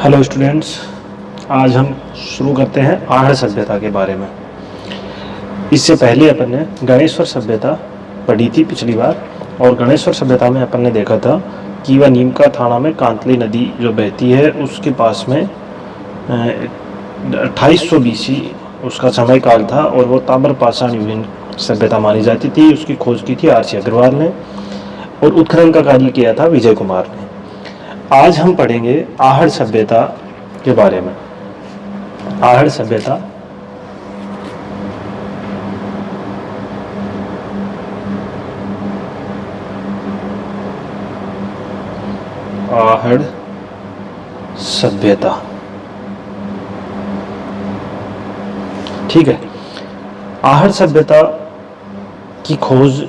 Hello students, आज हम शुरू करते हैं आहड़ सभ्यता के बारे में। इससे पहले अपन ने गणेश्वर सभ्यता पढ़ी थी पिछली बार, और गणेश्वर सभ्यता में अपन ने देखा था कि वह नीमका थाना में कांतली नदी जो बहती है उसके पास में 2800 BC उसका समय काल था, और वो ताम्रपाषाण युगीन सभ्यता मानी जाती थी। उसकी खोज की थी RC अग्रवाल ने, और उत्खनन का कार्य किया था विजय कुमार ने। आज हम पढ़ेंगे आहड़ सभ्यता के बारे में। आहड़ सभ्यता आहड़ सभ्यता, ठीक है। आहड़ सभ्यता की खोज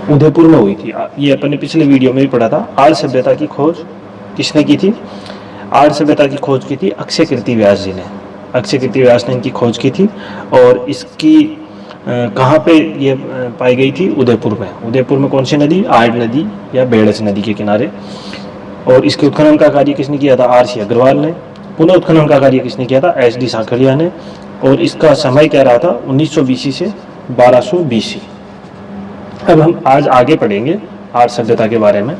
उदयपुर में हुई थी। ये अपन ने पिछले वीडियो में भी पढ़ा था। आर्य सभ्यता की खोज किसने की थी? आर्य सभ्यता की खोज की थी अक्षय कीर्ति व्यास जी ने। अक्षय कीर्ति व्यास ने इनकी खोज की थी, और इसकी कहाँ पे ये पाई गई थी? उदयपुर में। उदयपुर में कौन सी नदी? आर्य नदी या बेड़स नदी के किनारे। और इसके उत्खनन का कार्य किसने किया था? RC अग्रवाल ने। पुनः उत्खनन का कार्य किसने किया था? SD सांकलिया ने। और इसका समय कह रहा था 1900 BC से 1200 BC। अब हम आज आगे पढ़ेंगे आहड़ सभ्यता के बारे में।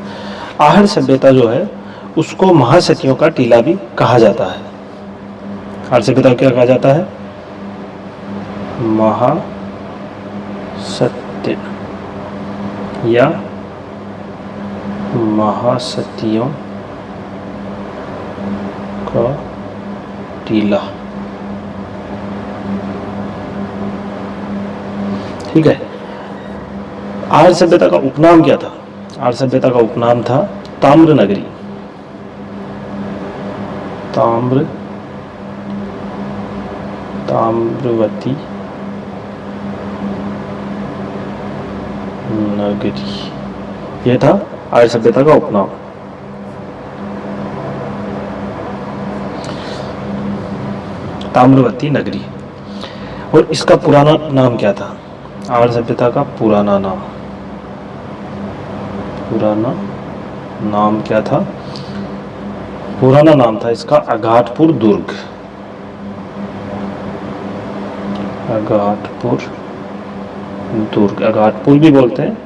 आहड़ सभ्यता जो है उसको महासतियों का टीला भी कहा जाता है। आहड़ सभ्यता क्या कहा जाता है? महासत्य या महासतियों का टीला, ठीक है। आर्य सभ्यता का उपनाम क्या था? आर्य सभ्यता का उपनाम था ताम्र नगरी। ताम्रवती नगरी, यह था आर्य सभ्यता का उपनाम। ताम्रवती नगरी। और इसका पुराना नाम क्या था? आर्य सभ्यता का पुराना नाम क्या था? पुराना नाम था इसका अघाटपुर दुर्ग। अघाटपुर भी बोलते हैं,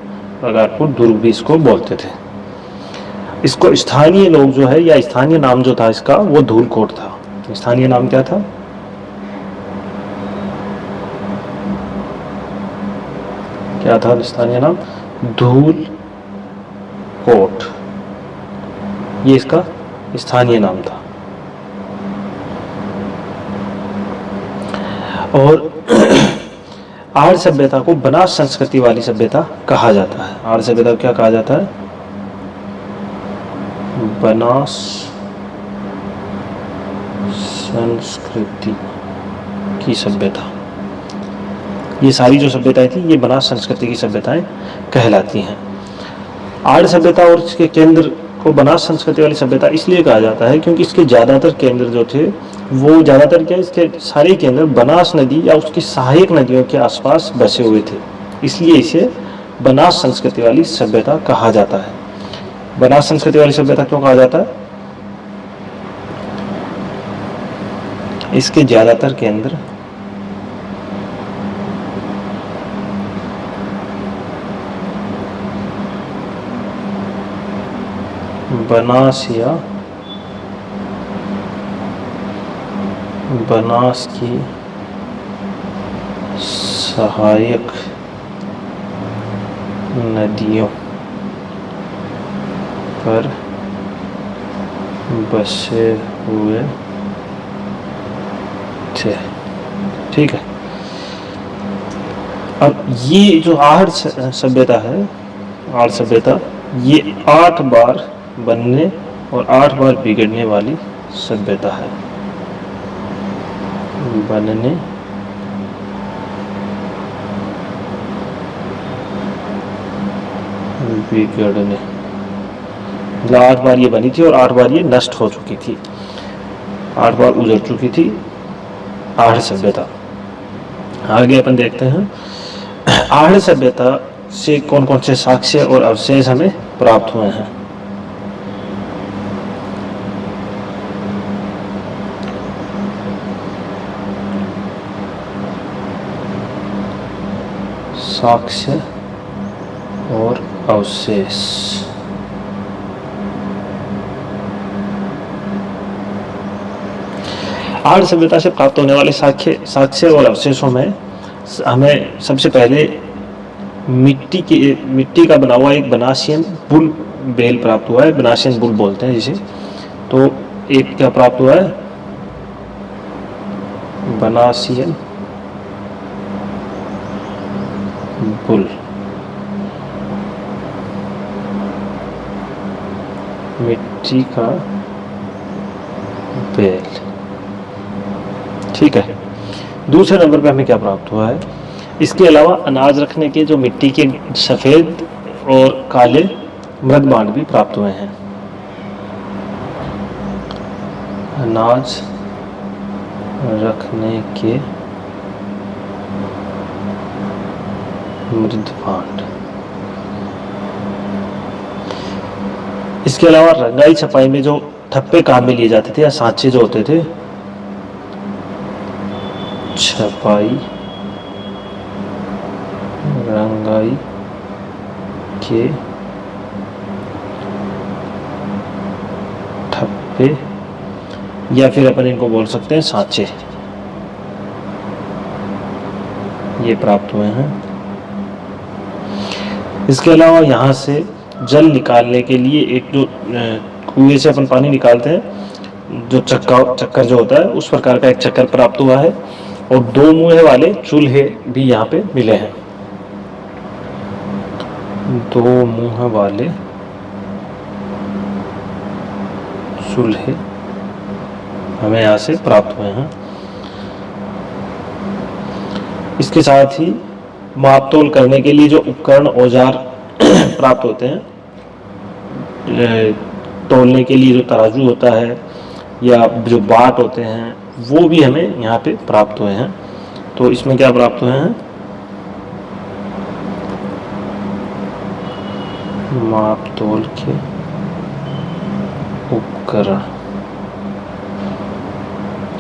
अघाटपुर दुर्ग भी इसको बोलते थे। इसको स्थानीय लोग जो है, या स्थानीय नाम जो था इसका, वो धूलकोट था। स्थानीय नाम क्या था? क्या था स्थानीय नाम? धूलकोट, ये इसका स्थानीय नाम था। और आर्य सभ्यता को बनास संस्कृति वाली सभ्यता कहा जाता है। आर्य सभ्यता को क्या कहा जाता है? बनास संस्कृति की सभ्यता। ये सारी जो सभ्यताएं थी ये बनास संस्कृति की सभ्यताएं कहलाती हैं। आर्य सभ्यता और इसके केंद्र को बनास संस्कृति वाली सभ्यता इसलिए कहा जाता है क्योंकि इसके ज़्यादातर केंद्र जो थे वो ज़्यादातर क्या, इसके सारे केंद्र बनास नदी या उसकी सहायक नदियों के आसपास बसे हुए थे, इसलिए इसे बनास संस्कृति वाली सभ्यता कहा जाता है। बनास संस्कृति वाली सभ्यता क्यों कहा जाता है? इसके ज़्यादातर केंद्र बनास या बनास की सहायक नदियों पर बसे हुए थे, ठीक है। अब ये जो आहड़ सभ्यता है, आहड़ सभ्यता ये 8 बार बनने और 8 बार बिगड़ने वाली सभ्यता है। बनने बिगड़ने, 8 बार ये बनी थी और 8 बार ये नष्ट हो चुकी थी, 8 बार उजड़ चुकी थी आहड़ सभ्यता। आगे अपन देखते हैं आहड़ सभ्यता से कौन कौन से साक्ष्य और अवशेष हमें प्राप्त हुए हैं। साक्ष्य और अवशेष। आर्य सभ्यता से प्राप्त होने वाले साक्ष्य और अवशेषों में हमें सबसे पहले मिट्टी का बना हुआ एक बनासियन बुल बेल प्राप्त हुआ है। बनासियन बुल बोलते हैं जिसे। तो एक क्या प्राप्त हुआ है? बनासियन बुल। मिट्टी का बेल, ठीक है। दूसरे नंबर पे हमें क्या प्राप्त हुआ है? इसके अलावा अनाज रखने के जो मिट्टी के सफ़ेद और काले मृद बांड भी प्राप्त हुए हैं। अनाज रखने के मृद बांड। इसके अलावा रंगाई छपाई में जो ठप्पे काम में लिए जाते थे या सांचे जो होते थे, छपाई रंगाई के ठप्पे या फिर अपन इनको बोल सकते हैं सांचे, ये प्राप्त हुए हैं। इसके अलावा यहाँ से जल निकालने के लिए एक जो कुएं से अपन पानी निकालते हैं, जो चक्कर जो होता है, उस प्रकार का एक चक्कर प्राप्त हुआ है। और 2 मुँह वाले चूल्हे भी यहाँ पे मिले हैं। 2 मुँह वाले चूल्हे हमें यहाँ से प्राप्त हुए हैं। इसके साथ ही मापतोल करने के लिए जो उपकरण औजार प्राप्त होते हैं, तोलने के लिए जो तराजू होता है या जो बाट होते हैं, वो भी हमें यहाँ पे प्राप्त हुए हैं। तो इसमें क्या प्राप्त हुए हैं? मापतोल के उपकरण,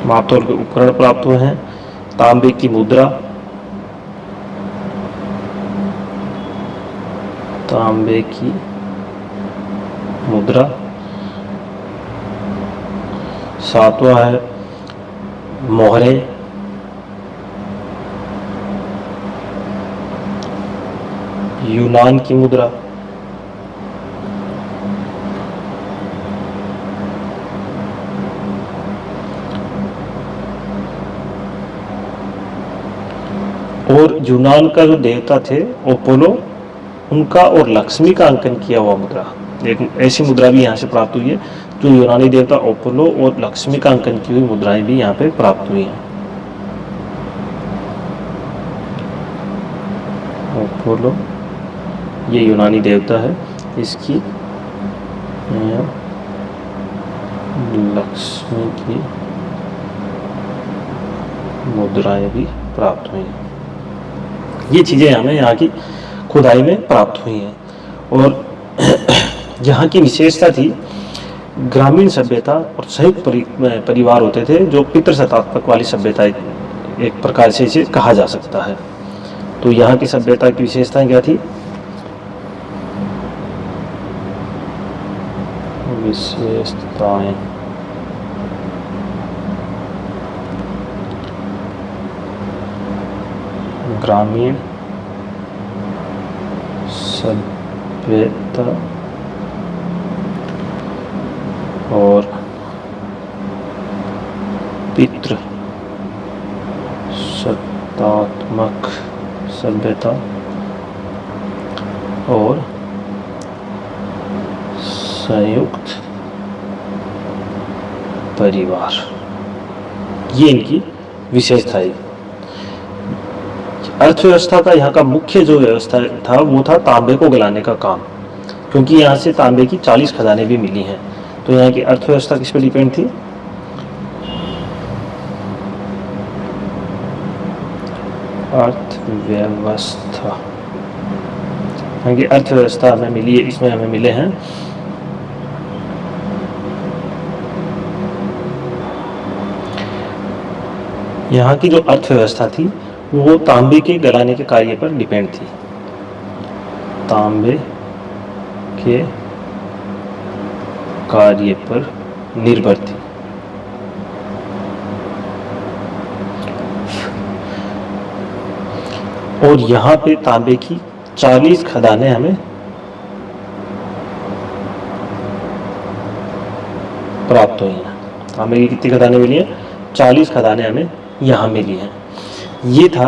मापतोल के उपकरण प्राप्त हुए हैं। तांबे की मुद्रा, तांबे की मुद्रा। 7वां है मोहरे, यूनान की मुद्रा। और यूनान का जो देवता थे अपोलो, उनका और लक्ष्मी का अंकन किया हुआ मुद्रा। एक ऐसी मुद्रा भी यहाँ से प्राप्त हुई है जो यूनानी देवता अपोलो और लक्ष्मी का अंकन की हुई मुद्राएं भी यहाँ पे प्राप्त हुई हैं। अपोलो ये यूनानी देवता है, इसकी लक्ष्मी की मुद्राएं भी प्राप्त हुई हैं। ये चीज़ें हमें यहाँ की खुदाई में प्राप्त हुई हैं। और यहाँ की विशेषता थी, ग्रामीण सभ्यता और संयुक्त परिवार होते थे, जो पितृसत्तात्मक वाली सभ्यता एक प्रकार से इसे कहा जा सकता है। तो यहाँ की सभ्यता की विशेषताएं क्या थी? विशेषताएं ग्रामीण सभ्यता और पितृ सत्तात्मक सभ्यता और संयुक्त परिवार, ये इनकी विशेषता है। अर्थव्यवस्था का यहाँ का मुख्य जो व्यवस्था था वो था तांबे को गलाने का काम, क्योंकि यहाँ से तांबे की 40 खदानें भी मिली हैं। तो यहाँ की अर्थव्यवस्था किस पे डिपेंड थी? अर्थव्यवस्था क्योंकि अर्थव्यवस्था हमें मिली है, इसमें हमें मिले हैं यहाँ की जो अर्थव्यवस्था थी वो तांबे के गलाने के कार्य पर डिपेंड थी, तांबे के कार्य पर निर्भर थी। और यहाँ पे तांबे की 40 खदानें हमें प्राप्त हुई हैं। तांबे की कितनी खदानें मिली हैं? 40 खदानें हमें यहाँ मिली हैं। ये था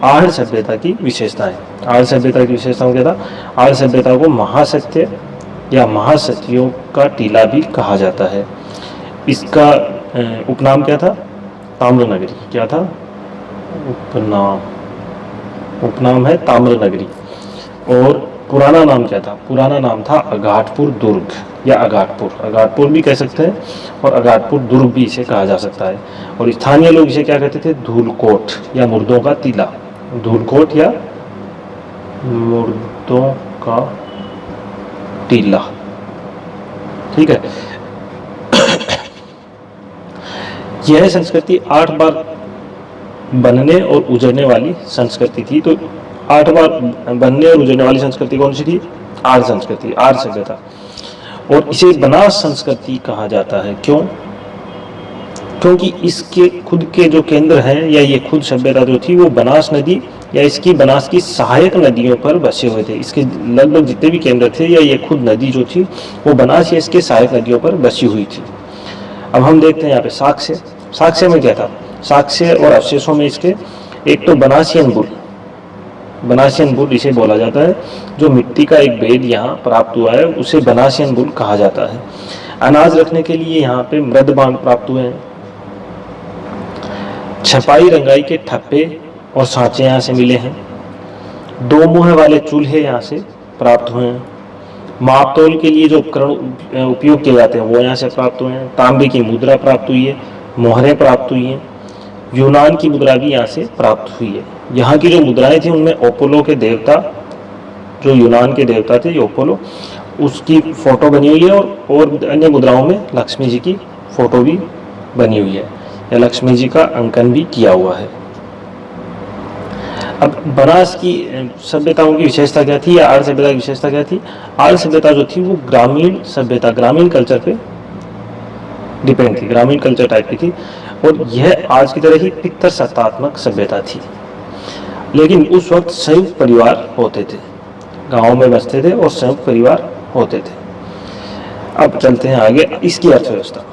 आर्य सभ्यता की विशेषताएं। आर्य सभ्यता की विशेषताओं क्या था? आर्य सभ्यता को महासत्य या महासत्यों का टीला भी कहा जाता है। इसका उपनाम क्या था? ताम्रनगरी। क्या था? उपनाम है ताम्रनगरी। और पुराना नाम क्या था? पुराना नाम था अगाटपुर दुर्ग या अगाटपुर भी कह सकते हैं, और अगाटपुर दुर्ग भी इसे कहा जा सकता है। और स्थानीय लोग इसे क्या कहते थे? धूलकोट या मुर्दों का टीला। धूलकोट या मुर्दों का टीला, ठीक है। यह संस्कृति 8 बार बनने और उजड़ने वाली संस्कृति थी। तो 8 बार बनने और उजड़ने वाली संस्कृति कौन सी थी? आर्य संस्कृति, आर्य सभ्यता। और इसे बनास संस्कृति कहा जाता है। क्यों? क्योंकि इसके खुद के जो केंद्र हैं, या ये खुद सभ्यता जो थी वो बनास नदी या इसकी बनास की सहायक नदियों पर बसे हुए थे। इसके लगभग जितने भी केंद्र थे, या ये खुद नदी जो थी वो बनास या इसके सहायक नदियों पर बसी हुई थी। अब हम देखते हैं यहाँ पे साक्ष्य। साक्ष्य में क्या था? साक्ष्य और अवशेषों में इसके एक तो बनासियन बुल इसे बोला जाता है। जो मिट्टी का एक बेड यहाँ प्राप्त हुआ है उसे बनासियन बुल कहा जाता है। अनाज रखने के लिए यहाँ पे मृद बांध प्राप्त हुए हैं। छपाई रंगाई के ठप्पे और सांचे यहाँ से मिले हैं। 2 मुँह वाले चूल्हे यहाँ से प्राप्त हुए हैं। मापतोल के लिए जो उपकरण उपयोग किए जाते हैं वो यहाँ से प्राप्त हुए हैं। तांबे की मुद्रा प्राप्त हुई है, मोहरें प्राप्त हुई हैं। यूनान की मुद्रा भी यहाँ से प्राप्त हुई है। यहाँ की जो मुद्राएं थी उनमें ओपोलो के देवता, जो यूनान के देवता थे ओपोलो, उसकी फोटो बनी हुई है। और अन्य मुद्राओं में लक्ष्मी जी की फोटो भी बनी हुई है, या लक्ष्मी जी का अंकन भी किया हुआ है। अब बनास की सभ्यताओं की विशेषता क्या थी, या आर्य सभ्यता की विशेषता क्या थी? आर्य सभ्यता जो थी वो ग्रामीण सभ्यता, ग्रामीण कल्चर पे डिपेंड थी, ग्रामीण कल्चर टाइप की थी। और यह आज की तरह ही पितर सत्तात्मक सभ्यता थी। लेकिन उस वक्त संयुक्त परिवार होते थे, गांवों में बसते थे और संयुक्त परिवार होते थे। अब चलते हैं आगे। इसकी अर्थव्यवस्था,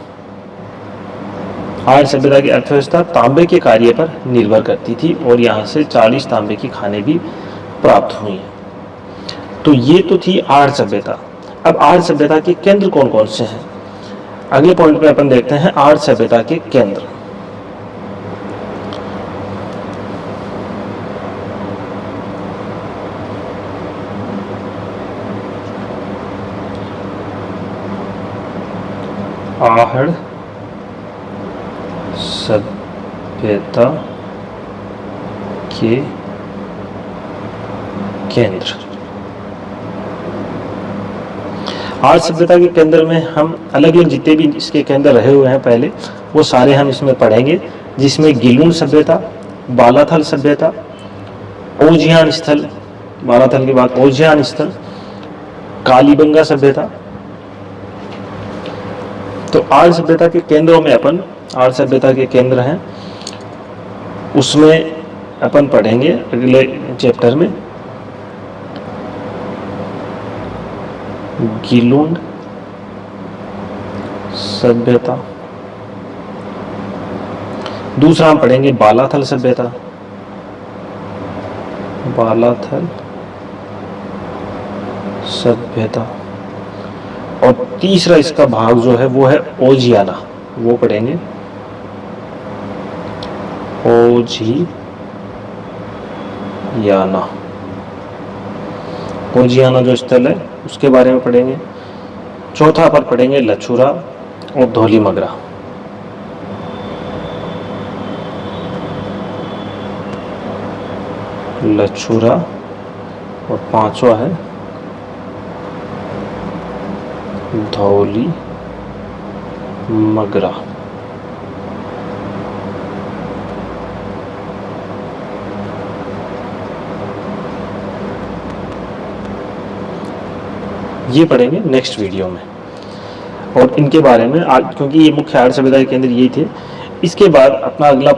आर्य सभ्यता की अर्थव्यवस्था तांबे के कार्य पर निर्भर करती थी, और यहाँ से 40 तांबे की खाने भी प्राप्त हुई हैं। तो ये तो थी आर्य सभ्यता। अब आर्य सभ्यता के केंद्र कौन कौन से हैं? अगले पॉइंट पे अपन देखते हैं आर्य सभ्यता के केंद्र। आर्य सभ्यता के केंद्र। आर्य सभ्यता के केंद्र में हम अलग अलग जितने भी इसके केंद्र रहे हुए हैं पहले, वो सारे हम इसमें पढ़ेंगे। जिसमें गिलुन सभ्यता, बालाथल सभ्यता, ओजियान स्थल, बालाथल के बाद ओजियान स्थल, कालीबंगा सभ्यता। तो आर्य सभ्यता के केंद्रों में अपन, आर्य सभ्यता के केंद्र हैं उसमें अपन पढ़ेंगे अगले चैप्टर में गिलुन सभ्यता। दूसरा हम पढ़ेंगे बालाथल सभ्यता, बालाथल सभ्यता। और तीसरा इसका भाग जो है वो है ओजियाना, वो पढ़ेंगे ओजियाना। ओजियाना जो स्थल है उसके बारे में पढ़ेंगे। चौथा पर पढ़ेंगे लछुरा और धौलीमगरा। लछुरा और पांचवा है धौली मगरा। ये पढ़ेंगे नेक्स्ट वीडियो में। और इनके बारे में आज, क्योंकि ये मुख्य आर्य सभ्यता के केंद्र यही थे, इसके बाद अपना अगले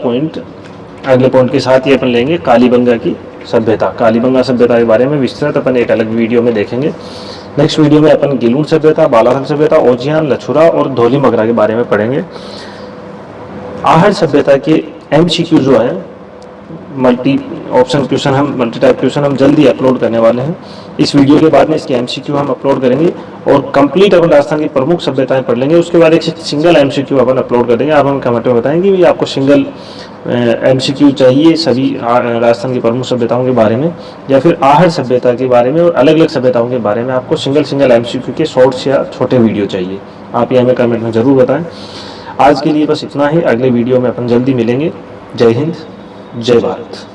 पॉइंट के साथ ये अपन लेंगे कालीबंगा की सभ्यता। कालीबंगा सभ्यता के बारे में विस्तृत अपन एक अलग वीडियो में देखेंगे। नेक्स्ट वीडियो में अपन गिलून सभ्यता, बालासर सभ्यता, ओजियान, लछुरा और धौली मगरा के बारे में पढ़ेंगे। आहड़ सभ्यता के MCQ जो है, मल्टी टाइप क्वेश्चन हम जल्दी अपलोड करने वाले हैं। इस वीडियो के बाद में इसके MCQ हम अपलोड करेंगे और कंप्लीट अपन राजस्थान की प्रमुख सभ्यताएं पढ़ लेंगे। उसके बाद एक सिंगल MCQ अपन अपलोड कर देंगे। आप हम कमेंट में बताएंगे कि आपको सिंगल MCQ चाहिए सभी राजस्थान की प्रमुख सभ्यताओं के बारे में, या फिर आहड़ सभ्यता के बारे में और अलग अलग सभ्यताओं के बारे में आपको सिंगल MCQ के शॉर्ट्स या छोटे वीडियो चाहिए। आप ये हमें कमेंट में ज़रूर बताएं। आज के लिए बस इतना ही। अगले वीडियो में अपन जल्दी मिलेंगे। जय हिंद, जय भारत।